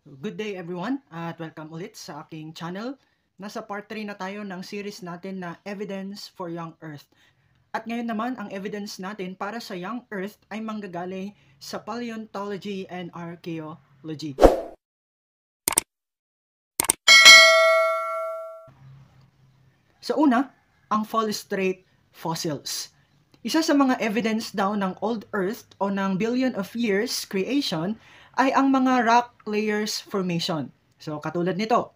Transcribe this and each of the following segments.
Good day everyone at welcome ulit sa aking channel. Nasa part 3 na tayo ng series natin na Evidence for Young Earth. At ngayon naman ang evidence natin para sa Young Earth ay manggagaling sa Paleontology and Archaeology. Sa una, ang Follistrate fossils. Isa sa mga evidence daw ng Old Earth o ng billion of years creation ay ang mga rock layers formation. So, katulad nito.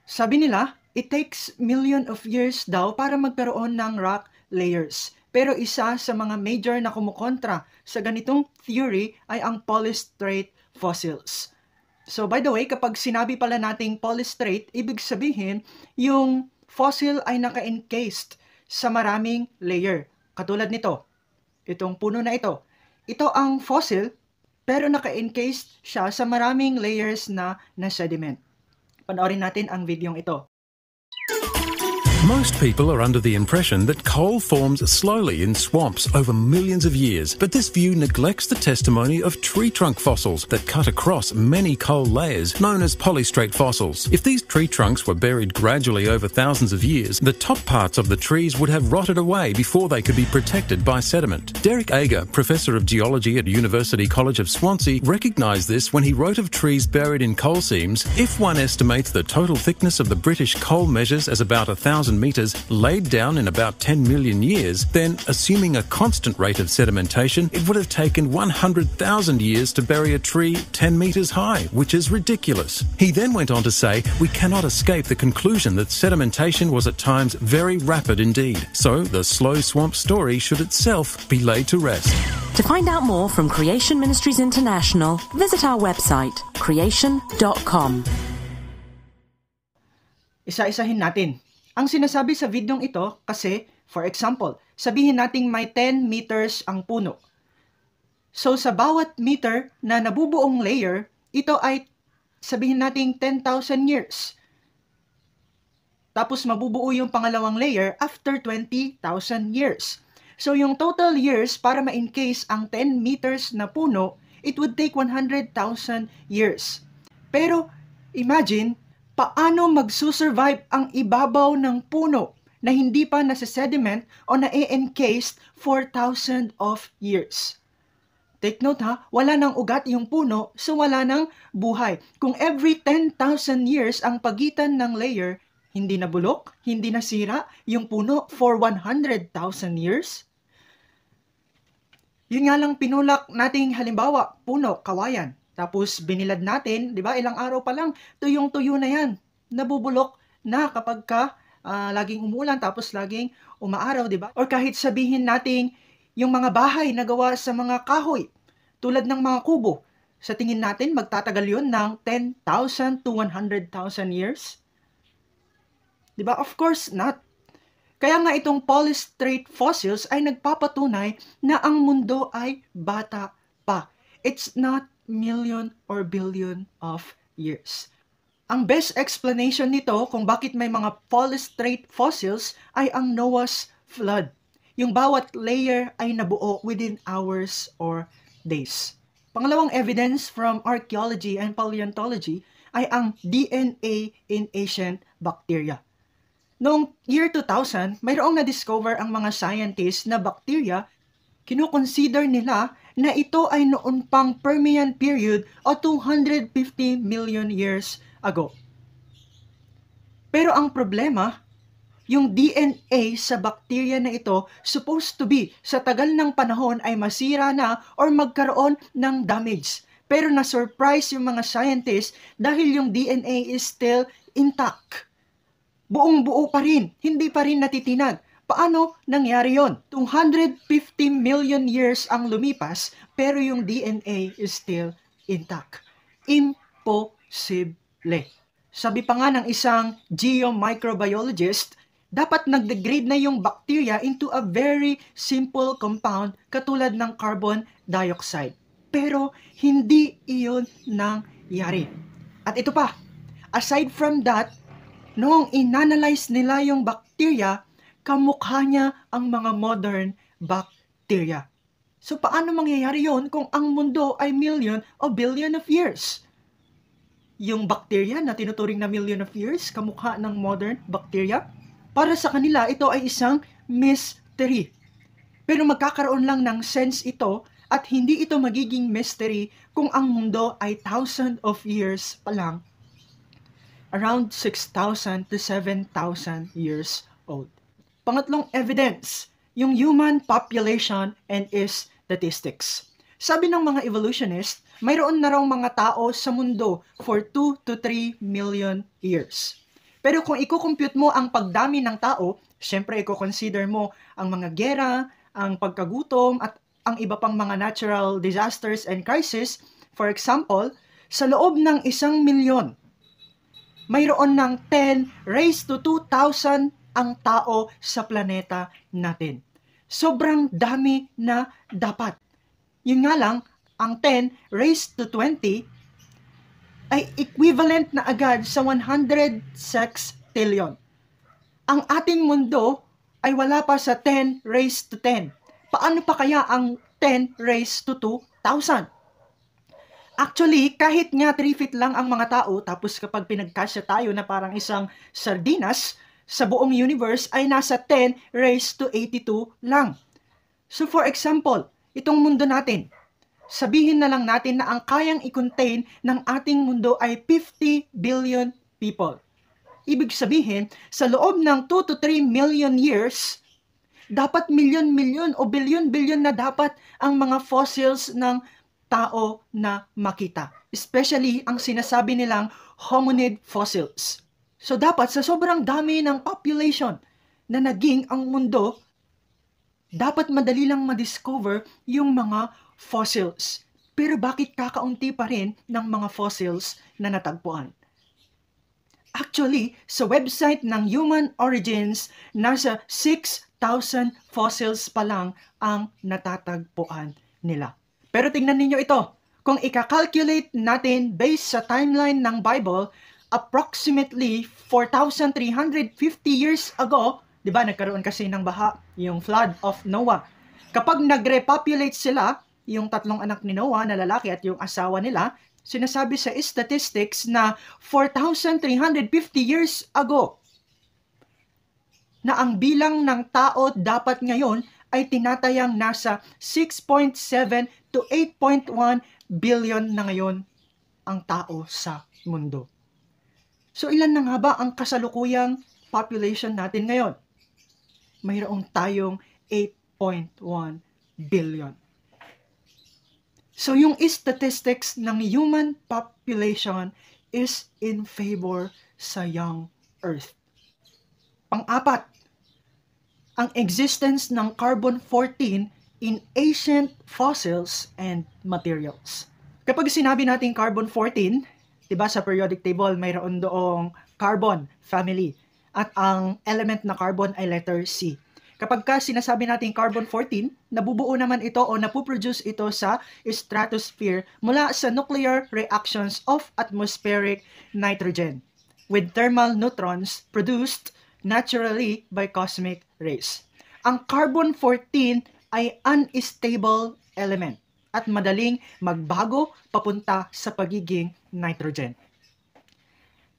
Sabi nila, it takes million of years daw para magkaroon ng rock layers. Pero isa sa mga major na kumukontra sa ganitong theory ay ang Follistrate fossils. So, by the way, kapag sinabi pala nating Follistrate, ibig sabihin, yung fossil ay naka-encased sa maraming layer. Katulad nito, itong puno na ito. Ito ang fossil, pero naka-encased siya sa maraming layers na sediment. Panoorin natin ang videong ito. Most people are under the impression that coal forms slowly in swamps over millions of years, but this view neglects the testimony of tree trunk fossils that cut across many coal layers, known as polystrate fossils. If these tree trunks were buried gradually over thousands of years, the top parts of the trees would have rotted away before they could be protected by sediment. Derek Ager, Professor of Geology at University College of Swansea, recognised this when he wrote of trees buried in coal seams. If one estimates the total thickness of the British coal measures as about 1,000 metres laid down in about 10 million years, then, assuming a constant rate of sedimentation, it would have taken 100,000 years to bury a tree 10 metres high, which is ridiculous. He then went on to say, we cannot escape the conclusion that sedimentation was at times very rapid indeed, so the slow swamp story should itself be laid to rest. To find out more from Creation Ministries International, visit our website, creation.com. Isa-isahin natin. Ang sinasabi sa videong ito kasi, for example, sabihin nating may 10 meters ang puno. So sa bawat meter na nabubuong layer, ito ay sabihin nating 10,000 years. Tapos mabubuo yung pangalawang layer after 20,000 years. So yung total years para ma-encase ang 10 meters na puno, it would take 100,000 years. Pero imagine, paano magsusurvive ang ibabaw ng puno na hindi pa nasa-sediment o na-encased for thousands of years? Take note ha, wala nang ugat yung puno, so wala nang buhay. Kung every 10,000 years ang pagitan ng layer, hindi nabulok, hindi nasira yung puno for 100,000 years? Yun nga lang pinulak nating halimbawa, puno, kawayan. Tapos binilad natin, di ba, ilang araw pa lang, tuyong-tuyo na yan. Nabubulok na kapag laging umulan, tapos laging umaaraw, di ba? Or kahit sabihin natin, yung mga bahay na gawa sa mga kahoy, tulad ng mga kubo, sa tingin natin, magtatagal yun ng 10,000 to 100,000 years? Di ba? Of course not. Kaya nga itong Follistrate fossils ay nagpapatunay na ang mundo ay bata pa. It's not million or billion of years. Ang best explanation nito kung bakit may mga Follistrate fossils ay ang Noah's flood. Yung bawat layer ay nabuo within hours or days. Pangalawang evidence from archaeology and paleontology ay ang DNA in ancient bacteria. Noong year 2000, mayroong na-discover ang mga scientists na bacteria, kinoconsider nila na ito ay noon pang Permian period o 250 million years ago. Pero ang problema, yung DNA sa bacteria na ito supposed to be sa tagal ng panahon ay masira na or magkaroon ng damage. Pero na-surprise yung mga scientists dahil yung DNA is still intact. Buong-buo pa rin, hindi pa rin natitinag. Paano nangyari yon? 250 million years ang lumipas, pero yung DNA is still intact. Imposible. Sabi pa nga ng isang geomicrobiologist, dapat nag-degrade na yung bacteria into a very simple compound katulad ng carbon dioxide. Pero hindi iyon nangyari. At ito pa, aside from that, noong inanalyze nila yung bacteria, kamukha niya ang mga modern bacteria. So paano mangyayari yon kung ang mundo ay million o billion of years? Yung bacteria na tinuturing na million of years, kamukha ng modern bacteria, para sa kanila ito ay isang mystery. Pero magkakaroon lang ng sense ito at hindi ito magiging mystery kung ang mundo ay thousands of years pa lang, around 6,000 to 7,000 years old. Pangatlong evidence, yung human population and its statistics. Sabi ng mga evolutionist, mayroon na raw mga tao sa mundo for 2 to 3 million years. Pero kung i-compute mo ang pagdami ng tao, syempre i-consider mo ang mga gera, ang pagkagutom, at ang iba pang mga natural disasters and crisis. For example, sa loob ng 1 milyon, mayroon ng 10 raised to 2,000 ang tao sa planeta natin. Sobrang dami na dapat. Yun nga lang, ang 10 raised to 20 ay equivalent na agad sa 100 sextillion. Ang ating mundo ay wala pa sa 10 raised to 10. Paano pa kaya ang 10 raised to 2,000? Actually, kahit nga 3 feet lang ang mga tao, tapos kapag pinagkasya tayo na parang isang sardinas, sa buong universe ay nasa 10 raised to 82 lang. So for example, itong mundo natin, sabihin na lang natin na ang kayang i-contain ng ating mundo ay 50 billion people. Ibig sabihin, sa loob ng 2 to 3 million years, dapat milyon-milyon o bilyon-bilyon na dapat ang mga fossils ng tao na makita. Especially ang sinasabi nilang hominid fossils. So dapat sa sobrang dami ng population na naging ang mundo, dapat madali lang ma-discover yung mga fossils. Pero bakit kakaunti pa rin ng mga fossils na natagpuan? Actually, sa website ng Human Origins, nasa 6,000 fossils pa lang ang natatagpuan nila. Pero tingnan ninyo ito, kung ika-calculate natin based sa timeline ng Bible, approximately 4,350 years ago, di ba, nagkaroon kasi ng baha, yung flood of Noah. Kapag nag-repopulate sila, yung 3 anak ni Noah na lalaki at yung asawa nila, sinasabi sa statistics na 4,350 years ago na ang bilang ng tao dapat ngayon ay tinatayang nasa 6.7 to 8.1 billion na ngayon ang tao sa mundo. So ilan na nga ba ang kasalukuyang population natin ngayon? Mayroon tayong 8.1 billion. So yung statistics ng human population is in favor sa young Earth. Pang-apat, ang existence ng carbon-14 in ancient fossils and materials. Kapag sinabi natin carbon-14, diba sa periodic table mayroon doong carbon family at ang element na carbon ay letter C. Kapag sinasabi natin carbon-14, nabubuo naman ito o napuproduce ito sa stratosphere mula sa nuclear reactions of atmospheric nitrogen with thermal neutrons produced naturally by cosmic rays. Ang carbon-14 ay unstable element at madaling magbago papunta sa pagiging nitrogen.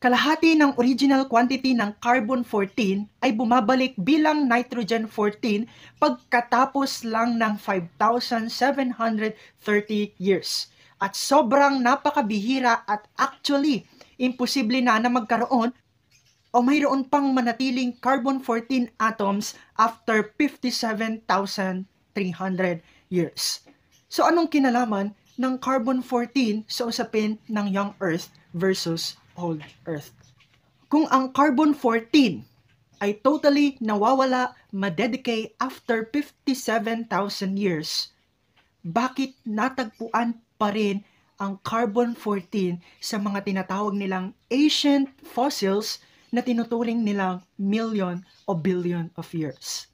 Kalahati ng original quantity ng carbon-14 ay bumabalik bilang nitrogen-14 pagkatapos lang ng 5,730 years. At sobrang napakabihira at actually imposible na magkaroon o mayroon pang manatiling carbon-14 atoms after 57,300 years. So anong kinalaman ng carbon-14 sa usapin ng young Earth versus old Earth? Kung ang carbon-14 ay totally nawawala, madedecay after 57,000 years, bakit natagpuan pa rin ang carbon-14 sa mga tinatawag nilang ancient fossils na tinuturing nilang million o billion of years?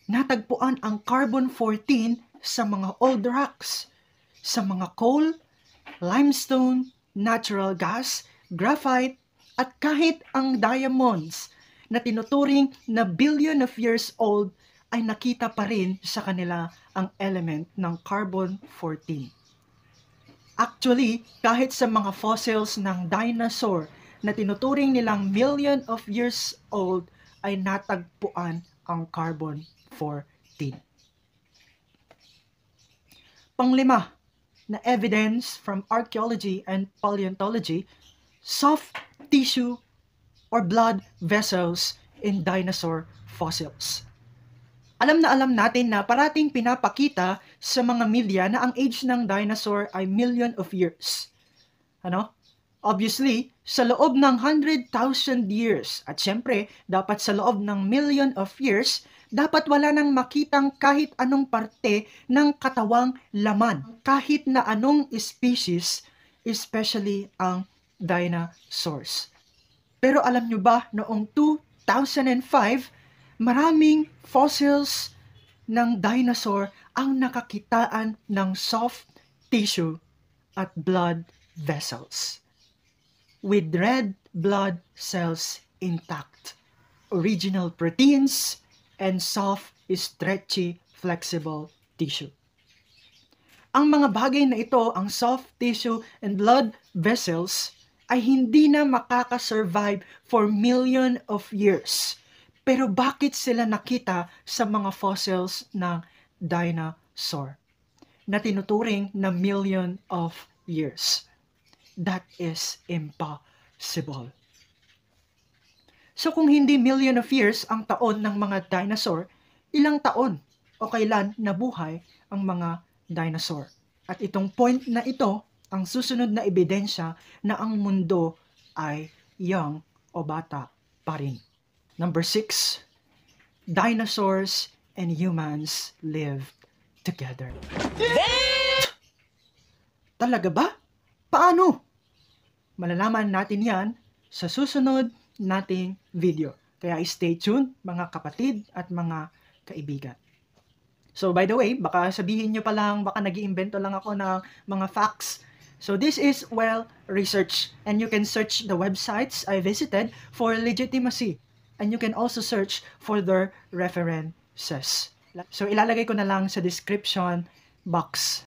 Natagpuan ang carbon-14 sa mga old rocks, sa mga coal, limestone, natural gas, graphite, at kahit ang diamonds na tinuturing na billion of years old ay nakita pa rin sa kanila ang element ng carbon-14. Actually, kahit sa mga fossils ng dinosaur na tinuturing nilang million of years old, ay natagpuan ang carbon-14. Panglima na evidence from archaeology and paleontology, soft tissue or blood vessels in dinosaur fossils. Alam na alam natin na parating pinapakita sa mga media na ang age ng dinosaur ay million of years. Obviously, sa loob ng 100,000 years, at syempre, dapat sa loob ng million of years, dapat wala nang makitang kahit anong parte ng katawang laman, kahit na anong species, especially ang dinosaurs. Pero alam nyo ba, noong 2005, maraming fossils ng dinosaur ang nakakitaan ng soft tissue at blood vessels with red blood cells intact, original proteins, and soft, stretchy, flexible tissue. Ang mga bagay na ito, ang soft tissue and blood vessels, ay hindi na makakasurvive for million of years. Pero bakit sila nakita sa mga fossils ng dinosaur na tinuturing na million of years? That is impossible. So kung hindi million of years ang taon ng mga dinosaur, ilang taon o kailan nabuhay ang mga dinosaur? At itong point na ito, ang susunod na ebidensya na ang mundo ay young o bata pa rin. Number 6, dinosaurs and humans lived together. Talaga ba? Paano? Malalaman natin yan sa susunod nating video. Kaya stay tuned mga kapatid at mga kaibigan. So by the way, baka sabihin nyo pa lang, baka nag-iimbento lang ako ng mga facts. So this is well researched and you can search the websites I visited for legitimacy. And you can also search for their references. So ilalagay ko na lang sa description box